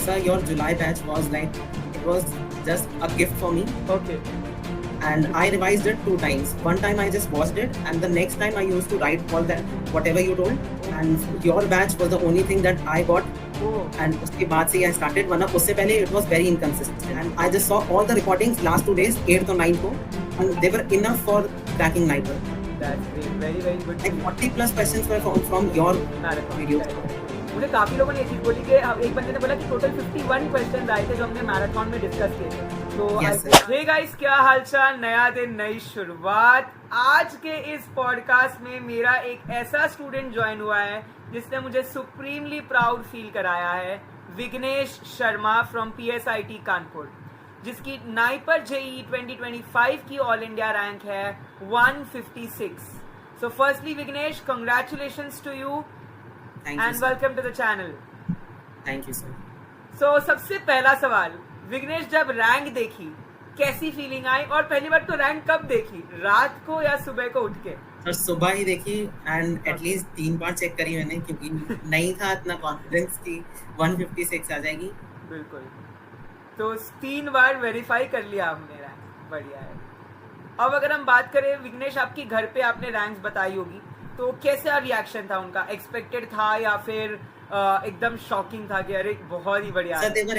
Sir, your July batch was like, it was just a gift for me. Okay. And I revised it 2 times. One time I just watched it, and the next time I used to write all that, whatever you told. And your batch was the only thing that I got. Oh. And उसके बाद से I started, वरना उससे पहले it was very inconsistent. And I just saw all the recordings last 2 days, 8th or 9th को, and they were enough for cracking Niper. That's great. Very, very good. Like 40 plus questions were from your videos. मुझे काफी लोगों ने ये चीज बोली कि एक बंदे ने बोला कि टोटल 51 क्वेश्चन आए थे जो हमने मैराथन में डिस्कस किए थे। तो हे गाइस, क्या हालचाल, नया दिन नई शुरुआत। आज के इस पॉडकास्ट में मेरा एक ऐसा स्टूडेंट ज्वाइन हुआ है जिसने मुझे सुप्रीमली प्राउड फील कराया है, विघ्नेश शर्मा फ्रॉम PSIT कानपुर, जिसकी नाइपर जेई 2025 की ऑल इंडिया रैंक है 156। So firstly Vignesh, congratulations to you and welcome to the channel. Thank you sir. So सबसे पहला सवाल, विघ्नेश जब रैंक देखी कैसी फीलिंग आई, और पहली बार तो रैंक कब देखी, रात को या सुबह को उठ के? सर सुबह ही देखी, एंड एटलीस्ट 3 बार चेक करी मैंने, क्योंकि नहीं था इतना कॉन्फिडेंस कि 156 आ जाएगी। बिल्कुल, तो 3 बार वेरीफाई कर लिया आपने रैंक, बढ़िया है। अब अगर हम बात करें विघ्नेश, आपकी घर पे आपने रैंक्स बताई होगी, तो कैसा रिएक्शन था उनका? एक्सपेक्टेड था या फिर एकदम शॉकिंग था कि अरे बहुत ही बढ़िया? सर they were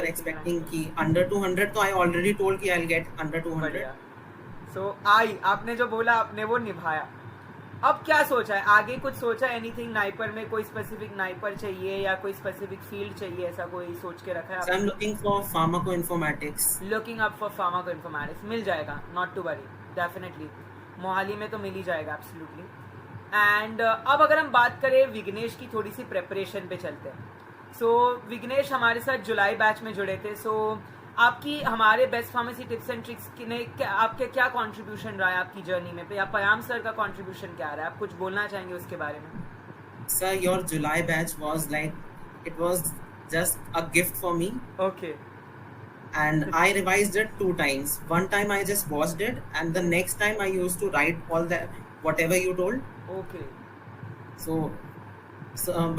expecting कि under 200, तो I already told कि I'll get under 200. So आपने जो बोला आपने वो निभाया। अब क्या सोचा है आगे, कुछ सोचा एनीथिंग नाइपर में? कोई स्पेसिफिक नाइपर चाहिए या कोई स्पेसिफिक फील्ड चाहिए, ऐसा कोई सोच के रखा है? So I'm looking for pharmacoinformatics. Looking up for pharmacoinformatics, मिल जाएगा, not to worry, definitely Mohali में तो मिल ही जाएगा, एब्सोल्युटली। एंड अब अगर हम बात करें विघ्नेश की थोड़ी सी प्रेपरेशन पे चलते हैं। सो विघ्नेश हमारे साथ जुलाई बैच में जुड़े थे। सो आपकी हमारे best pharmacy tips and tricks ने आपके क्या कंट्रीब्यूशन रहा है आपकी जर्नी में, या पयाम सर का कंट्रीब्यूशन क्या रहा है? आप कुछ बोलना चाहेंगे उसके बारे में? Sir, your July batch was like, it was just a gift for me. Okay. And I revised it 2 times. One time I just watched it, and the next time I used to write all that, whatever you told. Okay. So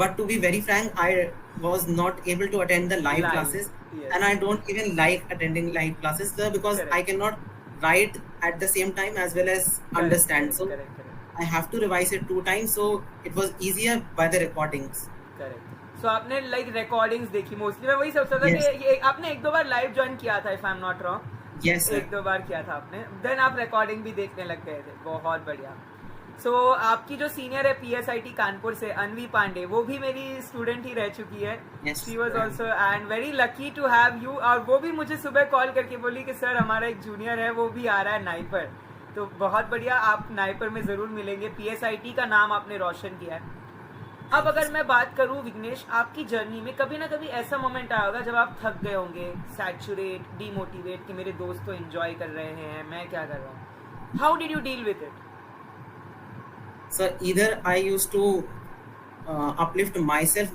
but to be very frank, I was not able to attend the live classes. Yes. And I don't even like attending live classes, sir, because Correct. I cannot write at the same time as well as understand. So Correct. I have to revise it 2 times, so it was easier by the recordings. Correct. So आपने like recordings देखी mostly? मैं वही सोचता था Yes. कि ये आपने 1-2 बार live join किया था, if I am not wrong. Yes sir. 1-2 बार किया था आपने, देन आप रिकॉर्डिंग भी देखने लग गए थे, बहुत बढ़िया। सो आपकी जो सीनियर है PSIT कानपुर से, अनवी पांडे, वो भी मेरी स्टूडेंट ही रह चुकी है। Yes, she was right. Also and very lucky to have you. और वो भी मुझे सुबह कॉल करके बोली कि सर हमारा एक जूनियर है, वो भी आ रहा है नाइपर। तो बहुत बढ़िया, आप नाइपर में जरूर मिलेंगे। PSIT का नाम आपने रोशन किया है। अब अगर मैं बात करूं विघ्नेश, आपकी जर्नी में कभी ना कभी ऐसा मोमेंट आया होगा जब आप थक गए होंगे, सैचुरेट, डीमोटिवेट, कि मेरे दोस्त तो एंजॉय कर रहे हैं, मैं क्या कर रहा हूँ। How did you deal with it? So either I used to uplift myself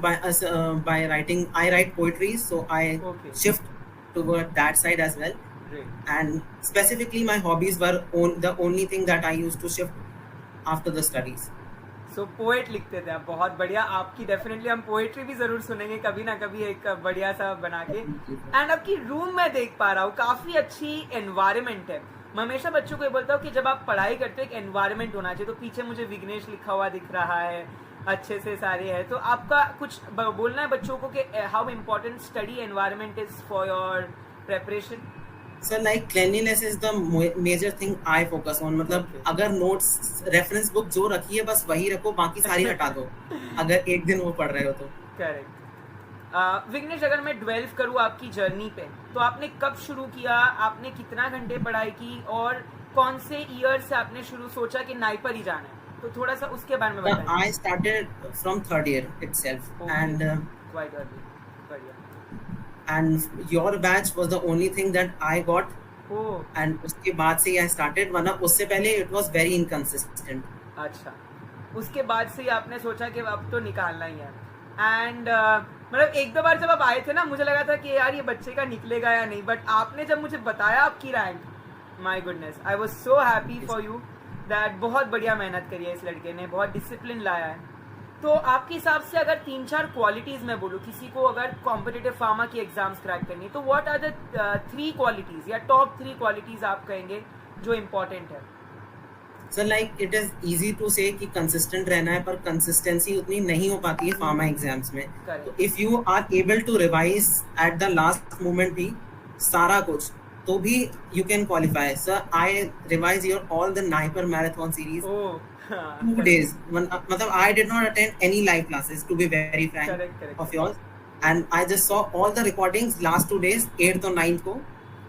by writing. I write poetry, so I Okay. shift toward that side as well. Great. And specifically, my hobbies were the only thing that I used to shift after the studies. So poet लिखते थे आप, बहुत बढ़िया। आपकी definitely हम poetry भी जरूर सुनेंगे कभी ना कभी, एक बढ़िया सा बना के। एंड आपकी रूम में देख पा रहा हूँ, काफी अच्छी एनवायरनमेंट है। मैं हमेशा बच्चों को ये बोलता हूँ कि जब आप पढ़ाई करते हो एक एनवायरनमेंट होना चाहिए। तो पीछे मुझे विघ्नेश लिखा हुआ दिख रहा है, अच्छे से सारे है। तो आपका कुछ बोलना है बच्चों को कि how important study environment is for your preparation? So like cleanliness is the major thing I focus on. मतलब Okay. अगर नोट्स रेफरेंस बुक जो रखी है बस वही रखो, बाकी सारी हटा दो अगर एक दिन वो पढ़ रहे हो तो। करेक्ट। विघ्नेश, अगर मैं 12 करूँ आपकी जर्नी पे, तो आपने कब शुरू किया, आपने कितना घंटे पढ़ाई की, और कौन से ईयर से आपने शुरू सोचा कि नाइपर ही जाना है? तो थोड़ा सा उसके बारे में बताइए। I started from 3rd year itself. Okay. And Quite early. बढ़िया। and your batch was the only thing that I got. Oh, And उसके बाद से I started, वरना उससे पहले it was very inconsistent. अच्छा, उसके बाद से ही आपने सोचा कि अब तो निकालना ही है। एंड मतलब 1-2 बार जब आप आए थे ना, मुझे लगा था कि यार ये बच्चे का निकलेगा या नहीं, बट आपने जब मुझे बताया आपकी rank, my goodness, I was so happy for you that. बहुत बढ़िया मेहनत करी है इस लड़के ने, बहुत डिसिप्लिन लाया है। तो आपके हिसाब से अगर 3-4 क्वालिटीज मैं बोलूँ, किसी को अगर कॉम्पिटिटिव फार्मा की एग्जाम्स क्रैक करनी, तो व्हाट आर द 3 क्वालिटीज या टॉप 3 क्वालिटीज आप कहेंगे जो इम्पोर्टेंट है? Sir like it is easy to say कि कंसिस्टेंट रहना है, पर कंसिस्टेंसी उतनी नहीं हो पाती है फार्मा एग्जाम्स में. तो if you are able to revise at the last moment भी सारा कुछ, तो भी you can qualify. Sir I revise your all the NIPER marathon series 2 days. मतलब I did not attend any live classes, to be very frank. Correct. Of yours, and I just saw all the recordings last 2 days, 8th or 9th ko.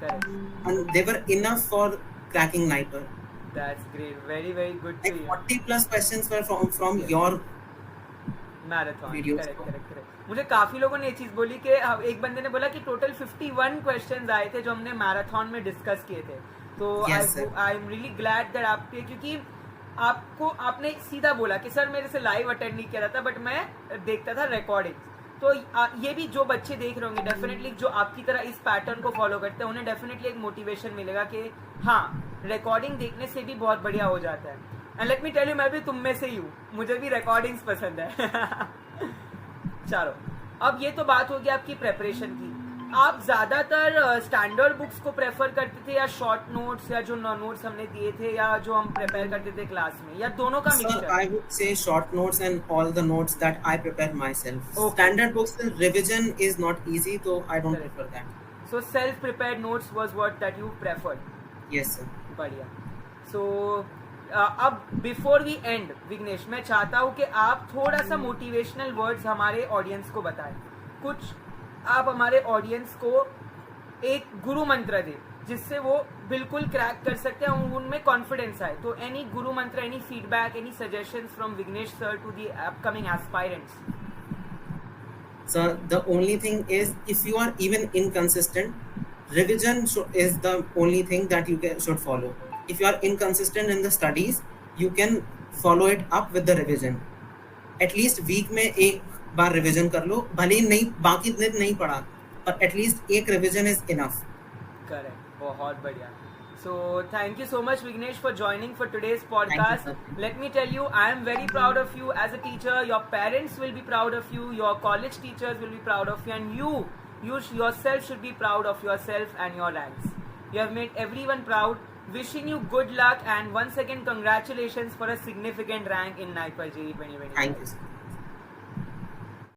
Correct. And they were enough for cracking Niper. That's great. Very good to Like hear. 40 plus questions were from your marathon. videos. Correct. मुझे काफी लोगों ने ये चीज बोली कि एक बंदे ने बोला कि टोटल 51 क्वेश्चंस आए थे जो हमने मैराथन में डिस्कस किए थे. तो I am really glad that आपके, क्योंकि आपने सीधा बोला कि सर मेरे से लाइव अटेंड नहीं किया था, बट मैं देखता था रिकॉर्डिंग. तो ये भी जो बच्चे देख रहे होंगे, डेफिनेटली जो आपकी तरह इस पैटर्न को फॉलो करते हैं, उन्हें डेफिनेटली एक मोटिवेशन मिलेगा कि हाँ, रिकॉर्डिंग देखने से भी बहुत बढ़िया हो जाता है. And let me tell you, मैं भी तुम में से ही हूँ, मुझे भी रिकॉर्डिंग्स पसंद है. चलो, अब ये तो बात होगी आपकी प्रेपरेशन की. आप ज्यादातर स्टैंडर्ड बुक्स को प्रेफर करते थे या शॉर्ट नोट्स, या जो नोट्स हमने दिए थे या जो हम प्रिपेयर करते थे क्लास में, या दोनों का mixture? Sir, I would say short notes and all the notes that I prepare myself. Okay. Standard books revision is not easy, so I don't prefer that. So self prepared notes was what that you preferred? Yes sir. बढ़िया. So अब before we and Vighnesh, मैं चाहता हूँ कि आप थोड़ा सा motivational words हमारे ऑडियंस को बताएं. कुछ आप हमारे ऑडियंस को एक गुरु मंत्र दे जिससे वो बिल्कुल क्रैक कर सकते हैं, उनमें कॉन्फिडेंस आए. तो any guru mantra, any feedback, any suggestions from Vignesh sir to the upcoming aspirants? So the only thing is, if you are even inconsistent, revision is the only thing that you should follow. If you are inconsistent in the studies, you can follow it up with the revision. At least week में एक बार revision कर लो, भले ही नहीं बाकी दिन नहीं पढ़ा, पर एटलीस्ट एक रिवीजन इज इनफ. करेक्ट. बहुत बढ़िया. So thank you so much Vignesh for joining for today's podcast. Let me tell you, I am very proud of you as a teacher. Your parents will be proud of you. Your college teachers will be proud of you, and you yourself should be proud of yourself and your ranks. You have made everyone proud. Wishing you good luck, and once again congratulations for a significant rank in NIPER JEE 2020. Thank you sir.